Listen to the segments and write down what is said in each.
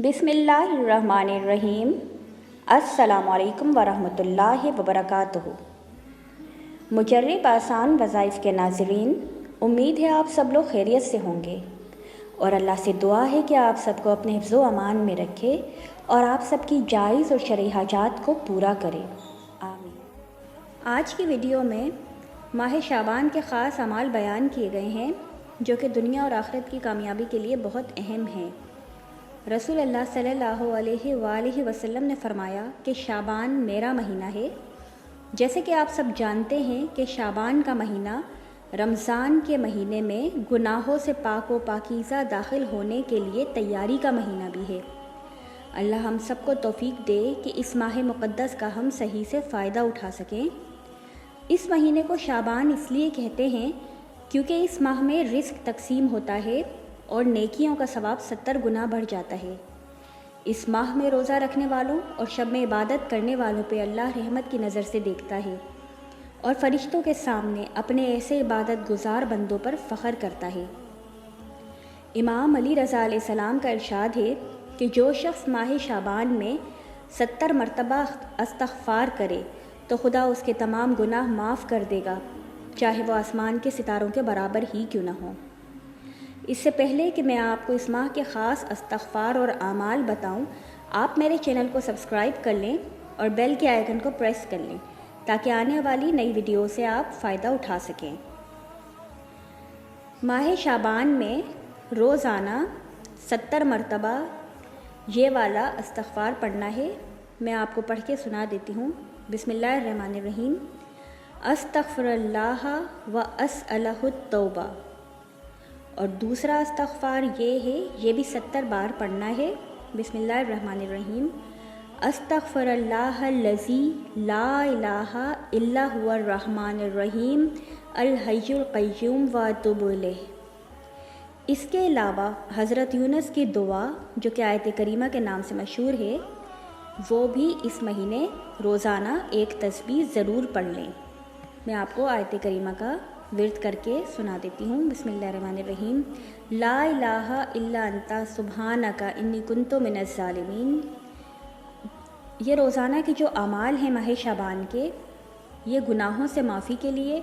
बिस्मिल्लाहिर्रहमानिर्रहीम। अस्सलामुअलैकुम वरहमतुल्लाहि वबरकातुहू। मुजर्रिब आसान वज़ाइफ़ के नाज़रीन, उम्मीद है आप सब लोग खैरियत से होंगे और अल्लाह से दुआ है कि आप सबको अपने हिफ्ज़ व अमान में रखे और आप सबकी जायज़ और शरई हाजात को पूरा करे, आमीन। आज की वीडियो में माह शाबान के ख़ास अमाल बयान किए गए हैं जो कि दुनिया और आखिरत की कामयाबी के लिए बहुत अहम हैं। रसूल अल्लाह सल्लल्लाहु अलैहि वसल्लम ने फ़रमाया कि शाबान मेरा महीना है। जैसे कि आप सब जानते हैं कि शाबान का महीना रमज़ान के महीने में गुनाहों से पाक व पाकीज़ा दाखिल होने के लिए तैयारी का महीना भी है। अल्लाह हम सबको तौफ़ीक दे कि इस माह मुक़द्दस का हम सही से फ़ायदा उठा सकें। इस महीने को शाबान इसलिए कहते हैं क्योंकि इस माह में रिज़्क़ तक़सीम होता है और नेकियों का सवाब 70 गुना बढ़ जाता है। इस माह में रोज़ा रखने वालों और शब में इबादत करने वालों पे अल्लाह रहमत की नज़र से देखता है और फ़रिश्तों के सामने अपने ऐसे इबादत गुज़ार बंदों पर फ़ख्र करता है। इमाम अली रज़ा अलैहिस्सलाम का इरशाद है कि जो शख्स माह शाबान में 70 मरतबा इस्तिग़फ़ार करे तो खुदा उसके तमाम गुनाह माफ़ कर देगा, चाहे वो आसमान के सितारों के बराबर ही क्यों ना हो। इससे पहले कि मैं आपको इस माह के ख़ास इस्तिग़फ़ार और आमाल बताऊं, आप मेरे चैनल को सब्सक्राइब कर लें और बेल के आइकन को प्रेस कर लें ताकि आने वाली नई वीडियो से आप फ़ायदा उठा सकें। माह शाबान में रोज़ाना 70 मरतबा ये वाला इस्तिग़फ़ार पढ़ना है। मैं आपको पढ़ के सुना देती हूँ। बिस्मिल्लाहिर्रहमानिर्रहीम। अस्तग़फ़िरुल्लाह व अस्अलहु तौबा। और दूसरा इस्तिग़फ़ार ये है, ये भी 70 बार पढ़ना है। बिस्मिल्लाहिर्रहमानिर्रहीम। अस्तग़फ़िरुल्लाहल्लज़ी ला इलाहा इल्ला हुवर रहमानिर्रहीम अल हय्युल क़य्यूम व अतूबु इलैह। इसके अलावा हज़रत यूनुस की दुआ जो कि आयत करीमा के नाम से मशहूर है, वो भी इस महीने रोज़ाना एक तस्बीह ज़रूर पढ़ लें। मैं आपको आयत करीमा का विर्द करके सुना देती हूँ। बिस्मिल्लाहिर्रहमानिर्रहीम। ला इलाहा इल्ला अंता सुब्हानका इन्नी कुन्तु मिनज़ ज़ालिमीन। ये रोज़ाना के जो अमाल हैं माह शाबान के, ये गुनाहों से माफ़ी के लिए,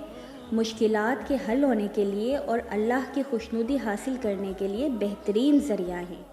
मुश्किलात के हल होने के लिए और अल्लाह की खुशनुदी हासिल करने के लिए बेहतरीन ज़रिया हैं।